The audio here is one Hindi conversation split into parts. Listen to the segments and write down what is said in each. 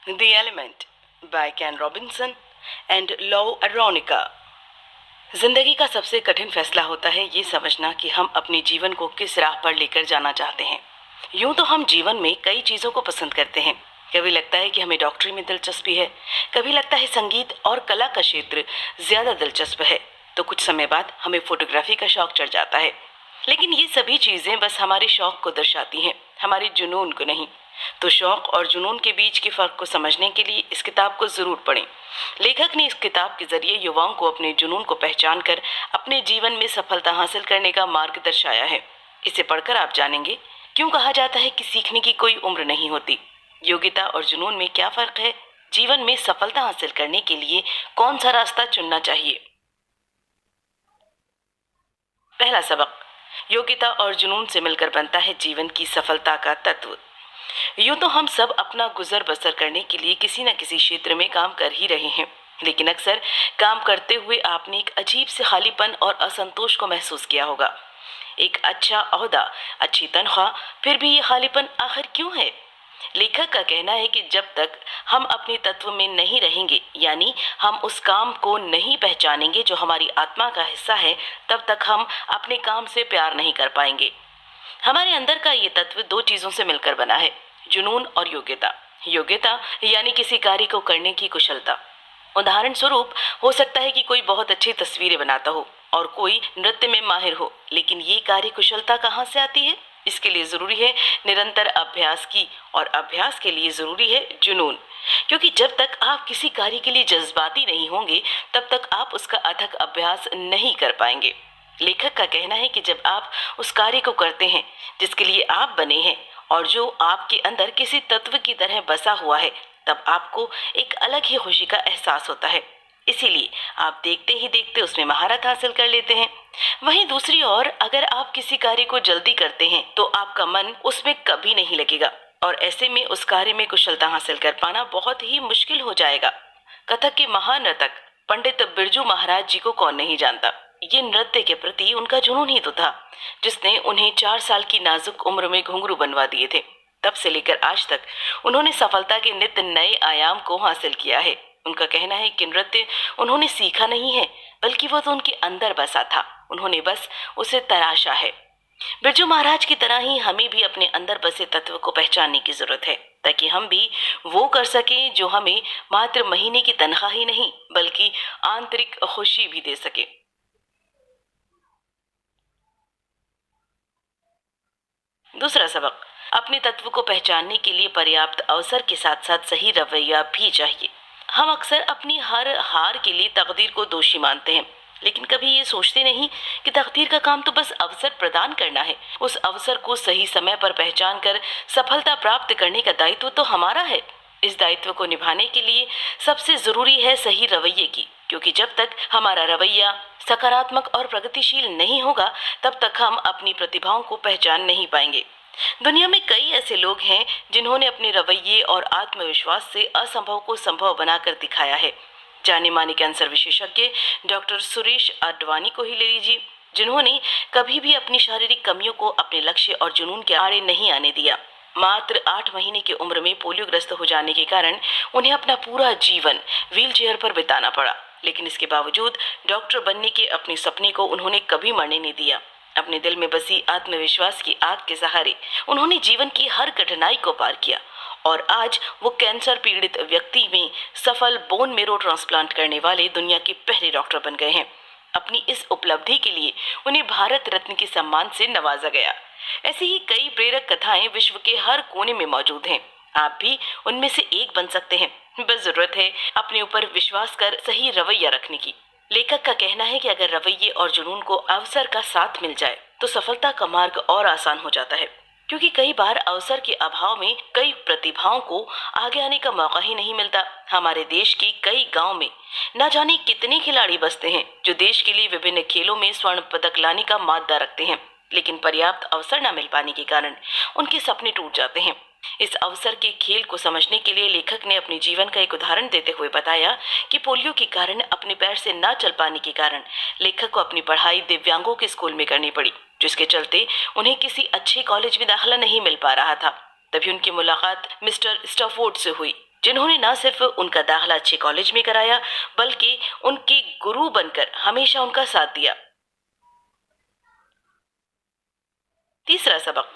The Element by Ken Robinson and Lou Aronica। जिंदगी का सबसे कठिन फैसला होता है ये समझना कि हम अपने जीवन को किस राह पर लेकर जाना चाहते हैं। यूं तो हम जीवन में कई चीजों को पसंद करते हैं। कभी लगता है कि हमें डॉक्टरी में दिलचस्पी है, कभी लगता है संगीत और कला का क्षेत्र ज्यादा दिलचस्प है, तो कुछ समय बाद हमें फोटोग्राफी का शौक चढ़ जाता है। लेकिन ये सभी चीजें बस हमारे शौक को दर्शाती हैं, हमारे जुनून को नहीं। तो शौक और जुनून के बीच के फर्क को समझने के लिए इस किताब को जरूर पढ़ें। लेखक ने इस किताब के जरिए युवाओं को अपने जुनून को पहचान कर अपने जीवन में सफलता हासिल करने का मार्ग दर्शाया है। इसे पढ़कर आप जानेंगे क्यों कहा जाता है कि सीखने की कोई उम्र नहीं होती, योग्यता और जुनून में क्या फर्क है, जीवन में सफलता हासिल करने के लिए कौन सा रास्ता चुनना चाहिए। पहला सबक, योग्यता और जुनून से मिलकर बनता है जीवन की सफलता का तत्व। यूं तो हम सब अपना गुजर बसर करने के लिए किसी न किसी क्षेत्र में काम कर ही रहे हैं, लेकिन अक्सर काम करते हुए आपने एक अजीब से खालीपन और असंतोष को महसूस किया होगा। एक अच्छा ओहदा, अच्छी तनख्वाह, फिर भी ये खालीपन आखिर क्यों है। लेखक का कहना है कि जब तक हम अपने तत्व में नहीं रहेंगे, यानी हम उस काम को नहीं पहचानेंगे जो हमारी आत्मा का हिस्सा है, तब तक हम अपने काम से प्यार नहीं कर पाएंगे। हमारे अंदर का ये तत्व दो चीजों से मिलकर बना है, जुनून और योग्यता। योग्यता यानी किसी कार्य को करने की कुशलता। उदाहरण स्वरूप हो सकता है कि कोई बहुत अच्छी तस्वीरें बनाता हो और कोई नृत्य में माहिर हो, लेकिन ये कार्य कुशलता कहाँ से आती है। इसके लिए जरूरी है निरंतर अभ्यास की, और अभ्यास के लिए जरूरी है जुनून। क्योंकि जब तक आप किसी कार्य के लिए जज्बाती नहीं होंगे, तब तक आप उसका अथक अभ्यास नहीं कर पाएंगे। लेखक का कहना है कि जब आप उस कार्य को करते हैं जिसके लिए आप बने हैं और जो आपके अंदर किसी तत्व की तरह बसा हुआ है, तब आपको एक अलग ही खुशी का एहसास होता है। इसीलिए आप देखते ही देखते उसमें महारत हासिल कर लेते हैं। वहीं दूसरी ओर अगर आप किसी कार्य को जल्दी करते हैं तो आपका मन उसमें कभी नहीं लगेगा, और ऐसे में उस कार्य में कुशलता हासिल कर पाना बहुत ही मुश्किल हो जाएगा। कथक के महान नर्तक पंडित बिरजू महाराज जी को कौन नहीं जानता। ये नृत्य के प्रति उनका जुनून ही तो था जिसने उन्हें 4 साल की नाजुक उम्र में घुंघरू बनवा दिए थे। तब से लेकर आज तक उन्होंने सफलता के नित्य नए आयाम को हासिल किया है। उनका कहना है कि नृत्य उन्होंने सीखा नहीं है, बल्कि वो तो उनके अंदर बसा था, उन्होंने बस उसे तराशा है। बिरजू महाराज की तरह ही हमें भी अपने अंदर बसे तत्व को पहचानने की जरूरत है, ताकि हम भी वो कर सकें जो हमें मात्र महीने की तनख्वाह ही नहीं बल्कि आंतरिक खुशी भी दे सके। दूसरा सबक, अपने तत्व को पहचानने के लिए पर्याप्त अवसर के साथ साथ सही रवैया भी चाहिए। हम अक्सर अपनी हर हार के लिए तकदीर को दोषी मानते हैं, लेकिन कभी ये सोचते नहीं कि तकदीर का काम तो बस अवसर प्रदान करना है। उस अवसर को सही समय पर पहचान कर सफलता प्राप्त करने का दायित्व तो हमारा है। इस दायित्व को निभाने के लिए सबसे जरूरी है सही रवैये की, क्योंकि जब तक हमारा रवैया सकारात्मक और प्रगतिशील नहीं होगा, तब तक हम अपनी प्रतिभाओं को पहचान नहीं पाएंगे। दुनिया में कई ऐसे लोग हैं जिन्होंने अपने रवैये और आत्मविश्वास से असंभव को संभव बनाकर दिखाया है। जाने माने कैंसर विशेषज्ञ डॉक्टर सुरेश आडवाणी को ही ले लीजिए, जिन्होंने कभी भी अपनी शारीरिक कमियों को अपने लक्ष्य और जुनून के आड़े नहीं आने दिया। मात्र 8 महीने की उम्र में पोलियोग्रस्त हो जाने के कारण उन्हें अपना पूरा जीवन व्हीलचेयर पर बिताना पड़ा, लेकिन इसके बावजूद डॉक्टर बनने के अपने सपने को उन्होंने कभी मरने नहीं दिया। अपने दिल में बसी आत्मविश्वास की आग के सहारे उन्होंने जीवन की हर कठिनाई को पार किया, और आज वो कैंसर पीड़ित व्यक्ति में सफल बोन मेरो ट्रांसप्लांट करने वाले दुनिया के पहले डॉक्टर बन गए हैं। अपनी इस उपलब्धि के लिए उन्हें भारत रत्न के सम्मान से नवाजा गया। ऐसी ही कई प्रेरक कथाएं विश्व के हर कोने में मौजूद हैं। आप भी उनमें से एक बन सकते हैं, बस जरूरत है अपने ऊपर विश्वास कर सही रवैया रखने की। लेखक का कहना है कि अगर रवैये और जुनून को अवसर का साथ मिल जाए तो सफलता का मार्ग और आसान हो जाता है, क्योंकि कई बार अवसर के अभाव में कई प्रतिभाओं को आगे आने का मौका ही नहीं मिलता। हमारे देश के कई गांव में न जाने कितने खिलाड़ी बसते हैं जो देश के लिए विभिन्न खेलों में स्वर्ण पदक लाने का माद्दा रखते हैं, लेकिन पर्याप्त अवसर न मिल पाने के कारण उनके सपने टूट जाते हैं। इस अवसर के खेल को समझने के लिए लेखक ने अपने जीवन का एक उदाहरण देते हुए बताया कि पोलियो के कारण अपने पैर से न चल पाने के कारण लेखक को अपनी पढ़ाई दिव्यांगों के स्कूल में करनी पड़ी, जिसके चलते उन्हें किसी अच्छे कॉलेज में दाखिला नहीं मिल पा रहा था। तभी उनकी मुलाकात मिस्टर स्टफोर्ड से हुई। जिन्होंने न सिर्फ उनका दाखिला अच्छे कॉलेज में कराया, बल्कि उनके गुरु बनकर हमेशा उनका साथ दिया। तीसरा सबक,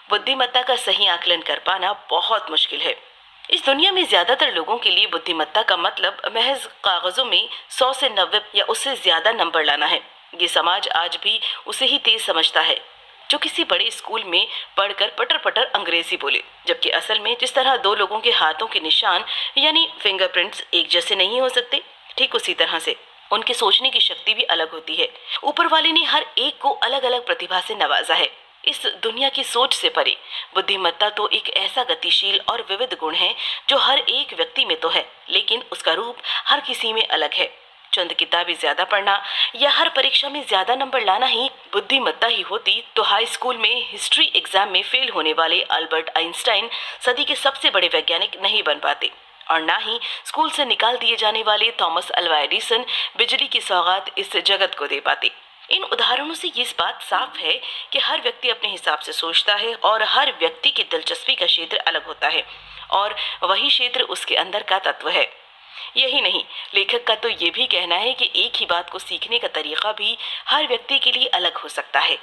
बुद्धिमत्ता का सही आकलन कर पाना बहुत मुश्किल है। इस दुनिया में ज्यादातर लोगों के लिए बुद्धिमत्ता का मतलब महज कागजों में 100 से 90 या उससे ज्यादा नंबर लाना है। ये समाज आज भी उसे ही तेज समझता है जो किसी बड़े स्कूल में पढ़कर पटर पटर अंग्रेजी बोले, जबकि असल में जिस तरह दो लोगों के हाथों के निशान यानी फिंगरप्रिंट्स एक जैसे नहीं हो सकते, ठीक उसी तरह से उनके सोचने की शक्ति भी अलग होती है। ऊपर वाले ने हर एक को अलग अलग प्रतिभा से नवाजा है। इस दुनिया की सोच से परे बुद्धिमत्ता तो एक ऐसा गतिशील और विविध गुण है जो हर एक व्यक्ति में तो है, लेकिन उसका रूप हर किसी में अलग है। चंद किताबें ज्यादा पढ़ना या हर परीक्षा में ज्यादा नंबर लाना ही बुद्धिमत्ता ही होती तो हाई स्कूल में हिस्ट्री एग्जाम में फेल होने वाले अल्बर्ट आइंस्टाइन सदी के सबसे बड़े वैज्ञानिक नहीं बन पाते, और ना ही स्कूल से निकाल दिए जाने वाले थॉमस अल्वा एडिसन बिजली की सौगात इस जगत को दे पाते। इन उदाहरणों से ये इस बात साफ है कि हर व्यक्ति अपने हिसाब से सोचता है और हर व्यक्ति की दिलचस्पी का क्षेत्र अलग होता है और वही क्षेत्र उसके अंदर का तत्व है। यही नहीं, लेखक का तो ये भी कहना है कि एक ही बात को सीखने का तरीका भी हर व्यक्ति के लिए अलग हो सकता है।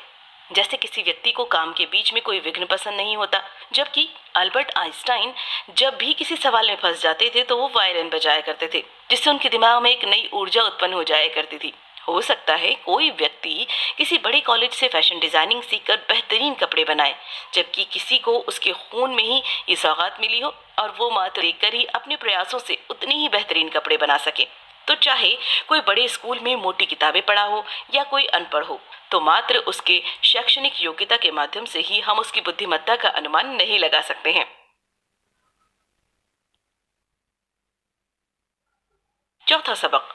जैसे किसी व्यक्ति को काम के बीच में कोई विघ्न पसंद नहीं होता, जबकि अल्बर्ट आइंस्टाइन जब भी किसी सवाल में फंस जाते थे तो वो वायलिन बजाया करते थे, जिससे उनके दिमाग में एक नई ऊर्जा उत्पन्न हो जाया करती थी। हो सकता है कोई व्यक्ति किसी बड़े कॉलेज से फैशन डिजाइनिंग सीखकर बेहतरीन कपड़े बनाए, जबकि किसी को उसके खून में ही ये सौगात मिली हो और वो मात्र लेकर ही अपने प्रयासों से उतनी ही बेहतरीन कपड़े बना सके। तो चाहे कोई बड़े स्कूल में मोटी किताबें पढ़ा हो या कोई अनपढ़ हो, तो मात्र उसके शैक्षणिक योग्यता के माध्यम से ही हम उसकी बुद्धिमत्ता का अनुमान नहीं लगा सकते हैं। चौथा सबक,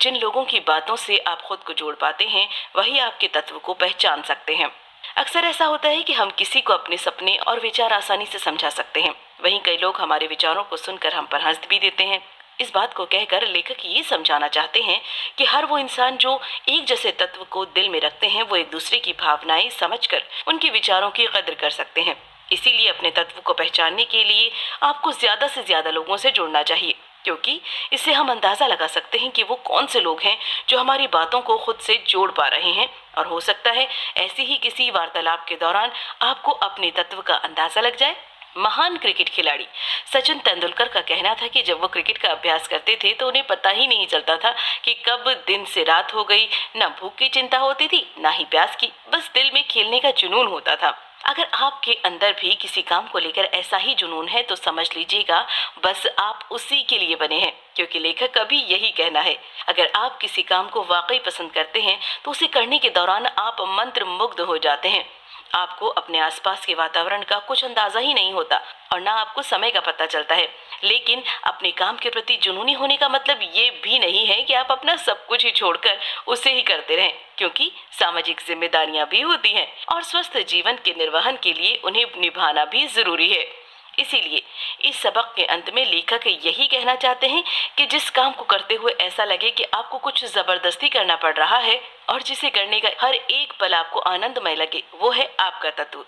जिन लोगों की बातों से आप खुद को जोड़ पाते हैं वही आपके तत्व को पहचान सकते हैं। अक्सर ऐसा होता है कि हम किसी को अपने सपने और विचार आसानी से समझा सकते हैं, वहीं कई लोग हमारे विचारों को सुनकर हम पर हंस भी देते हैं। इस बात को कहकर लेखक ये समझाना चाहते हैं कि हर वो इंसान जो एक जैसे तत्व को दिल में रखते हैं वो एक दूसरे की भावनाएं समझकर उनके विचारों की कद्र कर सकते हैं। इसीलिए अपने तत्व को पहचानने के लिए आपको ज्यादा से ज्यादा लोगों से जुड़ना चाहिए, क्योंकि इससे हम अंदाजा लगा सकते हैं कि वो कौन से लोग हैं जो हमारी बातों को खुद से जोड़ पा रहे हैं, और हो सकता है ऐसी ही किसी वार्तालाप के दौरान आपको अपने तत्व का अंदाजा लग जाए। महान क्रिकेट खिलाड़ी सचिन तेंदुलकर का कहना था कि जब वो क्रिकेट का अभ्यास करते थे तो उन्हें पता ही नहीं चलता था कि कब दिन से रात हो गई। न भूख की चिंता होती थी, ना ही प्यास की, बस दिल में खेलने का जुनून होता था। अगर आपके अंदर भी किसी काम को लेकर ऐसा ही जुनून है तो समझ लीजिएगा बस आप उसी के लिए बने हैं, क्योंकि लेखक का भी यही कहना है। अगर आप किसी काम को वाकई पसंद करते हैं तो उसे करने के दौरान आप मंत्र मुग्ध हो जाते हैं। आपको अपने आसपास के वातावरण का कुछ अंदाजा ही नहीं होता और ना आपको समय का पता चलता है। लेकिन अपने काम के प्रति जुनूनी होने का मतलब ये भी नहीं है कि आप अपना सब कुछ ही छोड़कर उसे ही करते रहें, क्योंकि सामाजिक जिम्मेदारियां भी होती हैं और स्वस्थ जीवन के निर्वहन के लिए उन्हें निभाना भी जरूरी है। इसीलिए इस सबक के अंत में लेखक यही कहना चाहते हैं कि जिस काम को करते हुए ऐसा लगे कि आपको कुछ जबरदस्ती करना पड़ रहा है और जिसे करने का हर एक पल आपको आनंदमय लगे, वो है आपका तत्व।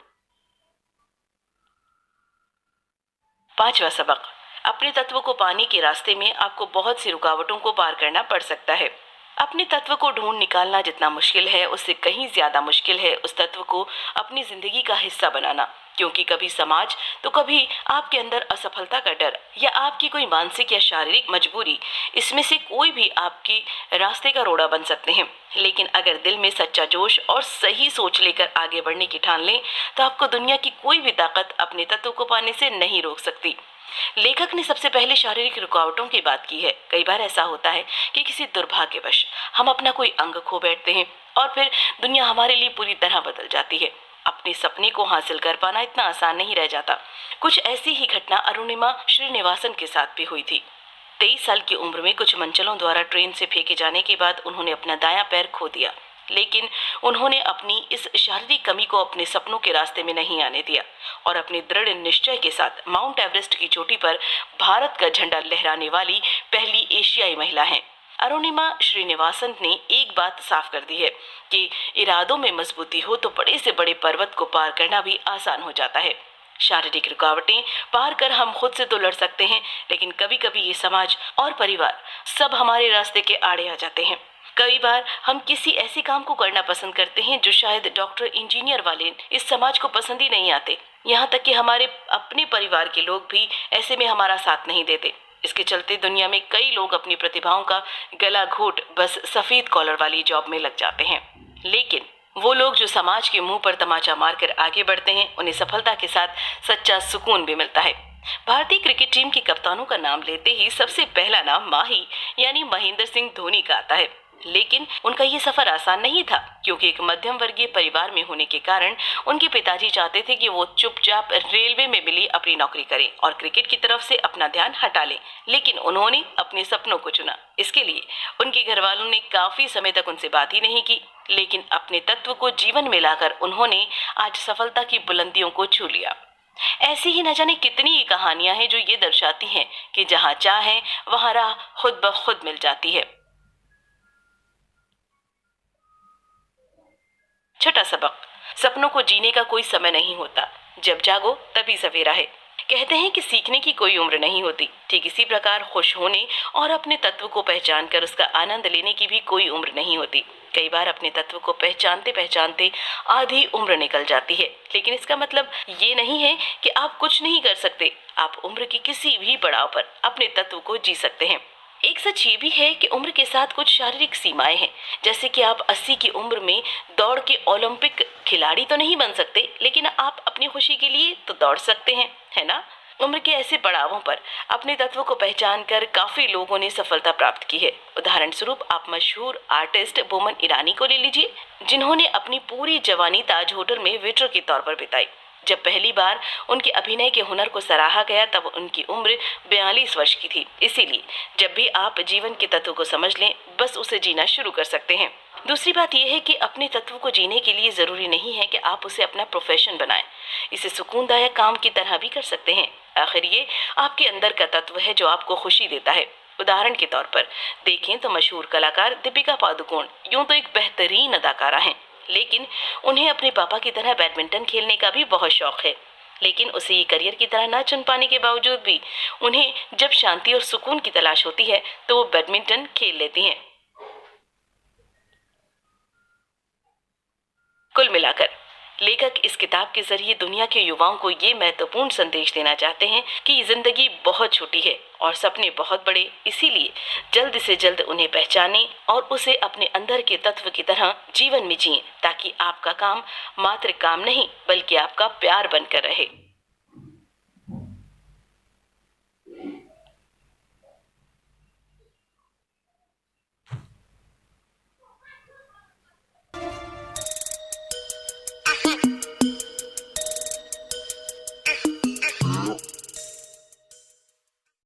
पांचवा सबक, अपने तत्व को पाने के रास्ते में आपको बहुत सी रुकावटों को पार करना पड़ सकता है। अपने तत्व को ढूंढ निकालना जितना मुश्किल है उससे कहीं ज्यादा मुश्किल है उस तत्व को अपनी जिंदगी का हिस्सा बनाना, क्योंकि कभी समाज तो कभी आपके अंदर असफलता का डर या आपकी कोई मानसिक या शारीरिक मजबूरी, इसमें से कोई भी आपके रास्ते का रोड़ा बन सकते हैं। लेकिन अगर दिल में सच्चा जोश और सही सोच लेकर आगे बढ़ने की ठान लें तो आपको दुनिया की कोई भी ताकत अपने तत्व को पाने से नहीं रोक सकती। लेखक ने सबसे पहले शारीरिक रुकावटों की बात की है। कई बार ऐसा होता है कि किसी दुर्भाग्यवश हम अपना कोई अंग खो बैठते हैं और फिर दुनिया हमारे लिए पूरी तरह बदल जाती है। अपने सपने को हासिल कर पाना इतना आसान नहीं रह जाता। कुछ ऐसी ही घटना अरुणिमा श्रीनिवासन के साथ भी हुई थी। 23 साल की उम्र में कुछ मंचलों द्वारा ट्रेन से फेंके जाने के बाद उन्होंने अपना दायां पैर खो दिया, लेकिन उन्होंने अपनी इस शारीरिक कमी को अपने सपनों के रास्ते में नहीं आने दिया और अपने दृढ़ निश्चय के साथ माउंट एवरेस्ट की चोटी पर भारत का झंडा लहराने वाली पहली एशियाई महिला हैं। अरुणिमा श्रीनिवासन ने एक बात साफ कर दी है कि इरादों में मजबूती हो तो बड़े से बड़े पर्वत को पार करना भी आसान हो जाता है। शारीरिक रुकावटें पार कर हम खुद से तो लड़ सकते हैं, लेकिन कभी कभी ये समाज और परिवार सब हमारे रास्ते के आड़े आ जाते हैं। कई बार हम किसी ऐसे काम को करना पसंद करते हैं जो शायद डॉक्टर इंजीनियर वाले इस समाज को पसंद ही नहीं आते। यहाँ तक कि हमारे अपने परिवार के लोग भी ऐसे में हमारा साथ नहीं देते। इसके चलते दुनिया में कई लोग अपनी प्रतिभाओं का गला घोट बस सफेद कॉलर वाली जॉब में लग जाते हैं। लेकिन वो लोग जो समाज के मुंह पर तमाचा मारकर आगे बढ़ते हैं, उन्हें सफलता के साथ सच्चा सुकून भी मिलता है। भारतीय क्रिकेट टीम के कप्तानों का नाम लेते ही सबसे पहला नाम माही यानी महेंद्र सिंह धोनी का आता है। लेकिन उनका ये सफर आसान नहीं था, क्योंकि एक मध्यम वर्गीय परिवार में होने के कारण उनके पिताजी चाहते थे कि वो चुपचाप रेलवे में मिली अपनी नौकरी करें और क्रिकेट की तरफ से अपना ध्यान हटा लें। लेकिन उन्होंने अपने सपनों को चुना। इसके लिए उनके घर वालों ने काफी समय तक उनसे बात ही नहीं की, लेकिन अपने तत्व को जीवन में लाकर उन्होंने आज सफलता की बुलंदियों को छू लिया। ऐसी ही न जाने कितनी ही कहानियां हैं जो ये दर्शाती हैं कि जहाँ चाहे वहाँ राह खुद ब खुद मिल जाती है। छठा सबक, सपनों को जीने का कोई समय नहीं होता, जब जागो तभी सवेरा है। कहते हैं कि सीखने की कोई उम्र नहीं होती। ठीक इसी प्रकार खुश होने और अपने तत्व को पहचान कर उसका आनंद लेने की भी कोई उम्र नहीं होती। कई बार अपने तत्व को पहचानते पहचानते आधी उम्र निकल जाती है, लेकिन इसका मतलब ये नहीं है कि आप कुछ नहीं कर सकते। आप उम्र की किसी भी पड़ाव पर अपने तत्व को जी सकते हैं। एक सच ये भी है कि उम्र के साथ कुछ शारीरिक सीमाएं हैं। जैसे कि आप 80 की उम्र में दौड़ के ओलंपिक खिलाड़ी तो नहीं बन सकते, लेकिन आप अपनी खुशी के लिए तो दौड़ सकते हैं, है ना। उम्र के ऐसे पड़ावों पर अपने तत्व को पहचान कर काफी लोगों ने सफलता प्राप्त की है। उदाहरण स्वरूप आप मशहूर आर्टिस्ट बोमन ईरानी को ले लीजिए, जिन्होंने अपनी पूरी जवानी ताज होटल में वेटर के तौर पर बिताई। जब पहली बार उनके अभिनय के हुनर को सराहा गया तब उनकी उम्र 42 वर्ष की थी। इसीलिए जब भी आप जीवन के तत्व को समझ लें, बस उसे जीना शुरू कर सकते हैं। दूसरी बात यह है कि अपने तत्व को जीने के लिए जरूरी नहीं है कि आप उसे अपना प्रोफेशन बनाएं। इसे सुकूनदायक काम की तरह भी कर सकते हैं। आखिर ये आपके अंदर का तत्व है जो आपको खुशी देता है। उदाहरण के तौर पर देखें तो मशहूर कलाकार दीपिका पादुकोण यूं तो एक बेहतरीन अदाकारा हैं, लेकिन उन्हें अपने पापा की तरह बैडमिंटन खेलने का भी बहुत शौक है। लेकिन उसे ये करियर की तरह ना चुन पाने के बावजूद भी उन्हें जब शांति और सुकून की तलाश होती है तो वो बैडमिंटन खेल लेती हैं। कुल मिलाकर लेखक इस किताब के जरिए दुनिया के युवाओं को ये महत्वपूर्ण संदेश देना चाहते हैं कि जिंदगी बहुत छोटी है और सपने बहुत बड़े। इसीलिए जल्द से जल्द उन्हें पहचानें और उसे अपने अंदर के तत्व की तरह जीवन में जिएं, ताकि आपका काम मात्र काम नहीं बल्कि आपका प्यार बनकर रहे।